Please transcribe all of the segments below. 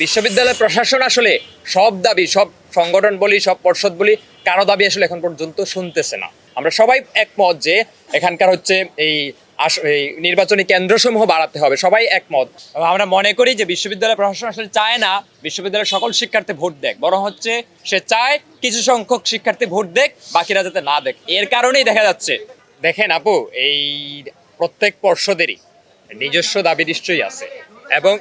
বিশ্ববিদ্যালয় প্রশাসন আসলে সব দাবি, সব সংগঠন বলি, সব পর্ষদ বলি, কারো দাবি আসলে এখন পর্যন্ত শুনতেছে না। আমরা সবাই একমত যে এখানকার হচ্ছে এই নির্বাচনী কেন্দ্রসমূহ বাড়াতে হবে, সবাই একমত। আমরা মনে করি যে বিশ্ববিদ্যালয় প্রশাসন আসলে চায় না বিশ্ববিদ্যালয়ের সকল শিক্ষার্থী ভোট দেখ, বরং হচ্ছে সে চায় কিছু সংখ্যক শিক্ষার্থী ভোট দেখ, বাকিরা যাতে না দেখ। এর কারণেই দেখা যাচ্ছে, দেখেন আপু, এই প্রত্যেক পর্ষদেরই নিজস্ব দাবি নিশ্চয়ই আছে, এবং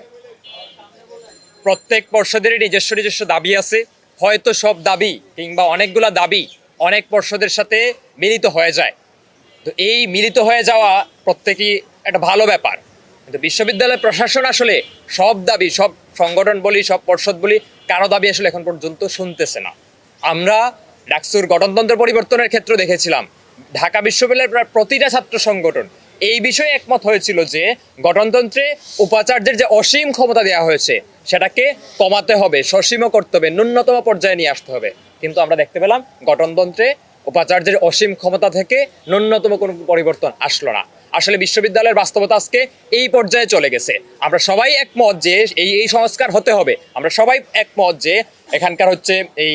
প্রত্যেক পর্ষদেরই নিজস্ব নিজস্ব দাবি আছে। হয়তো সব দাবি কিংবা অনেকগুলা দাবি অনেক পর্ষদের সাথে মিলিত হয়ে যায়, তো এই মিলিত হয়ে যাওয়া প্রত্যেকই একটা ভালো ব্যাপার। কিন্তু বিশ্ববিদ্যালয় প্রশাসন আসলে সব দাবি, সব সংগঠন বলি, সব পর্ষদ বলি, কারো দাবি আসলে এখন পর্যন্ত শুনতেছে না। আমরা ডাকসুর গঠনতন্ত্র পরিবর্তনের ক্ষেত্রে দেখেছিলাম ঢাকা বিশ্ববিদ্যালয়ের প্রায় প্রতিটা ছাত্র সংগঠন এই বিষয়ে একমত হয়েছিল যে গঠনতন্ত্রে উপাচার্যের যে অসীম ক্ষমতা দেওয়া হয়েছে সেটাকে কমাতে হবে, সসীমও করতে হবে, ন্যূনতম পর্যায়ে নিয়ে আসতে হবে। কিন্তু আমরা দেখতে পেলাম গঠনতন্ত্রে উপাচার্যের অসীম ক্ষমতা থেকে ন্যূনতম কোনো পরিবর্তন আসলো না। আসলে বিশ্ববিদ্যালয়ের বাস্তবতা আজকে এই পর্যায়ে চলে গেছে। আমরা সবাই একমত যে এই সংস্কার হতে হবে। আমরা সবাই একমত যে এখানকার হচ্ছে এই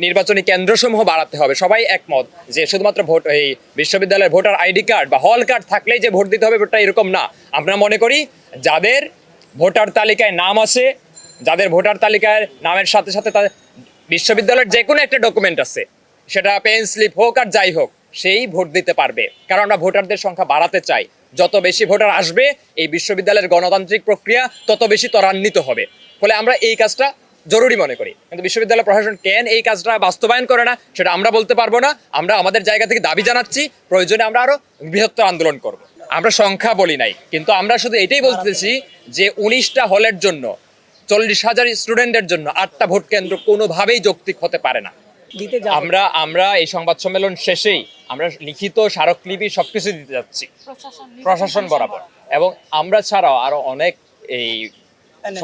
নির্বাচনী কেন্দ্রসমূহ বাড়াতে হবে। সবাই একমত যে শুধুমাত্র ভোট, এই বিশ্ববিদ্যালয়ের ভোটার আইডি কার্ড বা হল কার্ড থাকলেই যে ভোট দিতে হবে ব্যাপারটা এরকম না। আমরা মনে করি যাদের ভোটার তালিকায় নাম আছে, যাদের ভোটার তালিকায় নামের সাথে সাথে তাদের বিশ্ববিদ্যালয়ের যে কোনো একটা ডকুমেন্ট আছে, সেটা পেন স্লিপ হোক আর যাই হোক, সেই ভোট দিতে পারবে। কারণ আমরা ভোটারদের সংখ্যা বাড়াতে চাই। যত বেশি ভোটার আসবে এই বিশ্ববিদ্যালয়ের গণতান্ত্রিক প্রক্রিয়া তত বেশি ত্বরান্বিত হবে। ফলে আমরা এই কাজটা জরুরি মনে করি। কিন্তু বিশ্ববিদ্যালয় প্রশাসন কেন এই কাজটা বাস্তবায়ন করে না সেটা আমরা বলতে পারবো না। আমরা আমাদের জায়গা থেকে দাবি জানাচ্ছি, প্রয়োজনে আমরা আরো বৃহত্তর আন্দোলন করব। আমরা সংখ্যা বলি নাই, কিন্তু আমরা শুধু এটাই বলতেছি যে 19টা হলের জন্য 40,000 স্টুডেন্টের জন্য 8টা ভোট কেন্দ্র কোনোভাবেই যৌক্তিক হতে পারে না। আমরা এই সংবাদ সম্মেলন শেষেই আমরা লিখিত স্মারকলিপি সবকিছু দিতে যাচ্ছি প্রশাসন বরাবর, এবং আমরা ছাড়াও আরো অনেক এই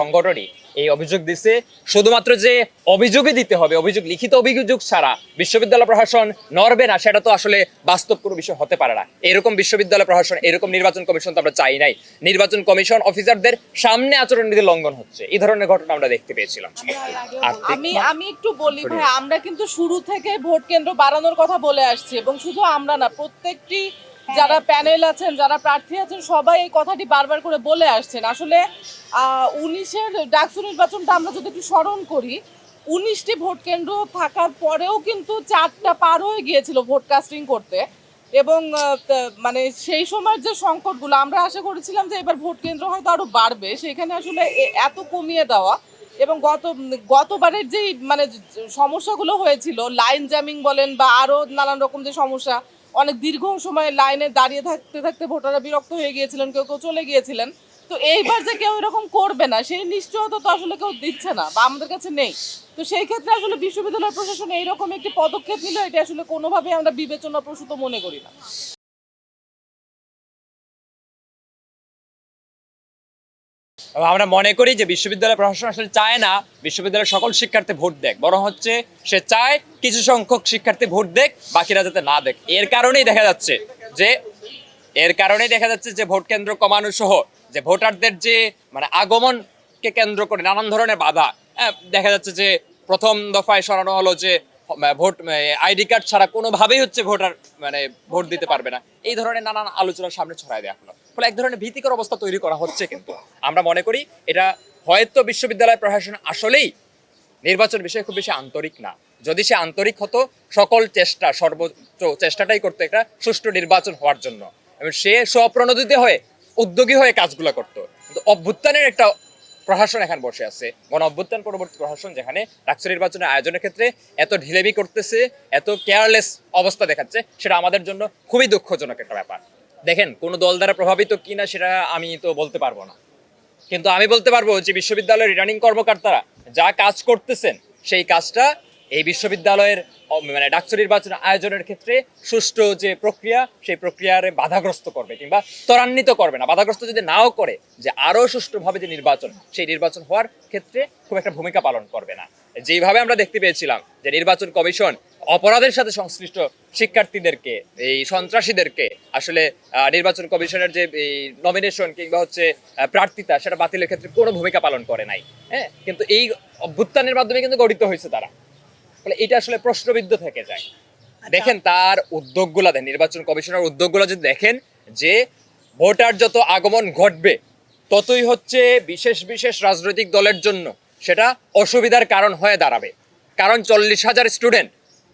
সংগঠনই এই অভিযোগ দিছে। শুধুমাত্র যে অভিযোগই দিতে হবে, অভিযোগ লিখিত অভিযোগ ছাড়া বিশ্ববিদ্যালয় প্রশাসন নড়বে না, সেটা তো আসলে বাস্তব কোনো বিষয় হতে পারে না। এরকম বিশ্ববিদ্যালয় প্রশাসন, এরকম নির্বাচন কমিশন তো আমরা চাই নাই। নির্বাচন কমিশন অফিসারদের সামনে আচরণবিধি লঙ্ঘন হচ্ছে, এই ধরনের ঘটনা আমরা দেখতে পেয়েছিলাম। আমি একটু বলি ভাই, আমরা কিন্তু শুরু থেকে ভোট কেন্দ্র বাড়ানোর কথা বলে আসছি, এবং শুধু আমরা না, প্রত্যেকটি যারা প্যানেল আছেন, যারা প্রার্থী আছেন, সবাই এই কথাটি বারবার করে বলে আসছেন। আসলে 19-এর ডাকসু নির্বাচনটা আমরা যদি একটু স্মরণ করি, 19টি ভোট কেন্দ্র থাকার পরেও কিন্তু 4টা পার হয়ে গিয়েছিল ভোট কাস্টিং করতে, এবং মানে সেই সময়ের যে সংকটগুলো, আমরা আশা করেছিলাম যে এবার ভোট কেন্দ্র হয়তো আরো বাড়বে, সেখানে আসলে এত কমিয়ে দেওয়া, এবং গতবারের যেই মানে সমস্যাগুলো হয়েছিল, লাইন জ্যামিং বলেন বা আরো নানান রকম যে সমস্যা, অনেক দীর্ঘ সময় লাইনে দাঁড়িয়ে থাকতে থাকতে ভোটাররা বিরক্ত হয়ে গিয়েছিলেন, কেউ কেউ চলে গিয়েছিলেন। তো এইবার যে কেউ এরকম করবে না সেই নিশ্চয়তা তো আসলে কেউ দিচ্ছে না বা আমাদের কাছে নেই। তো সেই ক্ষেত্রে আসলে বিশ্ববিদ্যালয় প্রশাসন এইরকম একটি পদক্ষেপ নিল, এটা আসলে কোনোভাবে আমরা বিবেচনা প্রসূত মনে করি না। আমরা মনে করি যে বিশ্ববিদ্যালয় প্রশাসন আসলে চায় না বিশ্ববিদ্যালয়ের সকল শিক্ষার্থী ভোট দেখ, বরং হচ্ছে সে চায় কিছু সংখ্যক শিক্ষার্থী ভোট দেখ, বাকিরা যাতে না দেখ। এর কারণেই দেখা যাচ্ছে যে ভোট কেন্দ্র কমানো সহ যে ভোটারদের যে মানে আগমনকে কেন্দ্র করে নানান ধরনের বাধা দেখা যাচ্ছে। যে প্রথম দফায় সরানো হলো যে ভোট আইডি কার্ড ছাড়া কোনোভাবেই হচ্ছে ভোটার মানে ভোট দিতে পারবে না, এই ধরনের নানান আলোচনার সামনে ছড়ায় দেওয়া হলো। ফলে এক ধরনের ভীতিকর অবস্থা তৈরি করা হচ্ছে। কিন্তু আমরা মনে করি এটা হয়তো বিশ্ববিদ্যালয় প্রশাসন আসলেই নির্বাচন বিষয়ে খুব বেশি আন্তরিক না। যদি সে আন্তরিক হতো, সকল চেষ্টা, সর্বোচ্চ চেষ্টাটাই করতো একটা সুষ্ঠু নির্বাচন হওয়ার জন্য, এবং সে স্বপ্রণোদিত হয়ে উদ্যোগী হয়ে কাজগুলো করতো। কিন্তু অভ্যুত্থানের একটা প্রশাসন এখন বসে আছে, গণ অভ্যুত্থান পরবর্তী প্রশাসন, যেখানে ডাকসু নির্বাচনের আয়োজনের ক্ষেত্রে এত ঢিলেমি করতেছে, এত কেয়ারলেস অবস্থা দেখাচ্ছে, সেটা আমাদের জন্য খুবই দুঃখজনক একটা ব্যাপার। দেখেন, কোনো দল দ্বারা প্রভাবিত কিনা সেটা আমি তো বলতে পারবো না, কিন্তু আমি বলতে পারবো যে বিশ্ববিদ্যালয়ের রিটার্নিং কর্মকর্তারা যা কাজ করতেছেন সেই কাজটা এই বিশ্ববিদ্যালয়ের মানে ডাকসু নির্বাচন আয়োজনের ক্ষেত্রে সুষ্ঠু যে প্রক্রিয়া, সেই প্রক্রিয়ার বাধাগ্রস্ত করবে কিংবা ত্বরান্বিত করবে না। বাধাগ্রস্ত যদি নাও করে, যে আরো সুষ্ঠুভাবে যে নির্বাচন, সেই নির্বাচন হওয়ার ক্ষেত্রে খুব একটা ভূমিকা পালন করবে না। যেইভাবে আমরা দেখতে পেয়েছিলাম যে নির্বাচন কমিশন অপরাধের সাথে সংশ্লিষ্ট শিক্ষার্থীদেরকে, এই সন্ত্রাসীদেরকে আসলে নির্বাচন কমিশনের যে এই নমিনেশন কিংবা হচ্ছে প্রার্থিতা সেটা বাতিলের ক্ষেত্রে কোনো ভূমিকা পালন করে নাই। হ্যাঁ, কিন্তু এই অভ্যুত্থানের মাধ্যমে কিন্তু গঠিত হয়েছে তারা। ফলে এটা আসলে প্রশ্নবিদ্ধ থেকে যায়। দেখেন তার উদ্যোগগুলো, দেন নির্বাচন কমিশনের উদ্যোগগুলো যদি দেখেন যে ভোটার যত আগমন ঘটবে ততই হচ্ছে বিশেষ বিশেষ রাজনৈতিক দলের জন্য সেটা অসুবিধার কারণ হয়ে দাঁড়াবে। কারণ 40,000 স্টুডেন্ট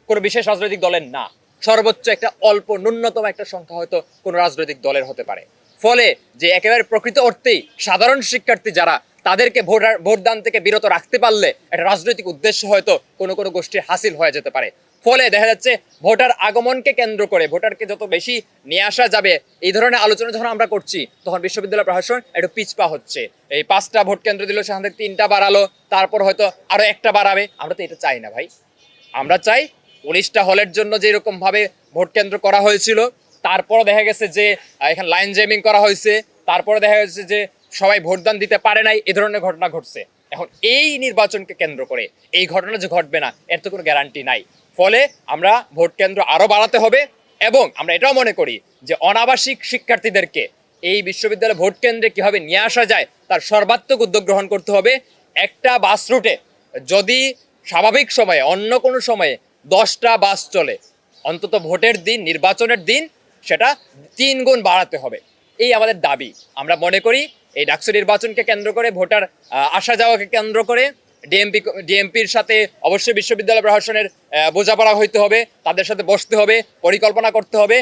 কোনো বিশেষ রাজনৈতিক দলের না, সর্বোচ্চ একটা অল্প ন্যূনতম একটা সংখ্যা হয়তো কোনো রাজনৈতিক দলের হতে পারে। ফলে যে একেবারে প্রকৃত অর্থেই সাধারণ শিক্ষার্থী যারা, তাদেরকে ভোটদান থেকে বিরত রাখতে পারলে একটা রাজনৈতিক উদ্দেশ্য হয়তো কোনো কোনো গোষ্ঠীর হাসিল হয়ে যেতে পারে। ফলে দেখা যাচ্ছে ভোটার আগমনকে কেন্দ্র করে ভোটারকে যত বেশি নিয়ে আসা যাবে এই ধরনের আলোচনা যখন আমরা করছি তখন বিশ্ববিদ্যালয় প্রশাসন একটু পিছপা হচ্ছে। এই 5টা ভোট কেন্দ্র দিল, সেখান থেকে 3টা বাড়ালো, তারপর হয়তো আরো 1টা বাড়াবে। আমরা তো এটা চাই না ভাই। আমরা চাই 19টা হলের জন্য যে এরকম ভাবে ভোট কেন্দ্র করা হয়েছিল, তারপর দেখা গেছে যে এখানে লাইন জ্যামিং করা হয়েছে, তারপরে দেখা যাচ্ছে যে সবাই ভোটদান দিতে পারে নাই, এই ধরনের ঘটনা ঘটছে। এখন এই নির্বাচনকে কেন্দ্র করে এই ঘটনা যে ঘটবে না এর তো কোনো গ্যারান্টি নাই। ফলে আমরা ভোট কেন্দ্র আরো বাড়াতে হবে এবং আমরা এটাও মনে করি যে অনাবাসিক শিক্ষার্থীদেরকে এই বিশ্ববিদ্যালয় ভোট কেন্দ্রে কিভাবে নিয়ে আসা যায় তার সর্বাত্মক উদ্যোগ গ্রহণ করতে হবে। একটা বাস রুটে যদি স্বাভাবিক সময়ে অন্য কোনো সময়ে 10টা বাস চলে, অন্তত ভোটের দিন, নির্বাচনের দিন সেটা 3 গুণ বাড়াতে হবে। এই আমাদের দাবি। আমরা মনে করি এই ডাকসু নির্বাচনকে কেন্দ্র করে, ভোটার আসা যাওয়াকে কেন্দ্র করে ডিএমপির সাথে অবশ্যই বিশ্ববিদ্যালয় প্রশাসনের বোঝাপড়া হইতে হবে, তাদের সাথে বসতে হবে, পরিকল্পনা করতে হবে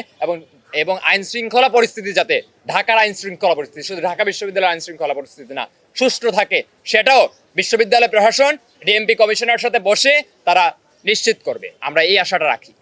এবং আইন শৃঙ্খলা পরিস্থিতি যাতে ঢাকার আইন শৃঙ্খলা পরিস্থিতি, শুধু ঢাকা বিশ্ববিদ্যালয়ের আইন শৃঙ্খলা পরিস্থিতি না, সুষ্ঠু থাকে, সেটাও বিশ্ববিদ্যালয় প্রশাসন ডিএমপি কমিশনার সাথে বসে তারা নিশ্চিত করবে। আমরা এই আশাটা রাখি।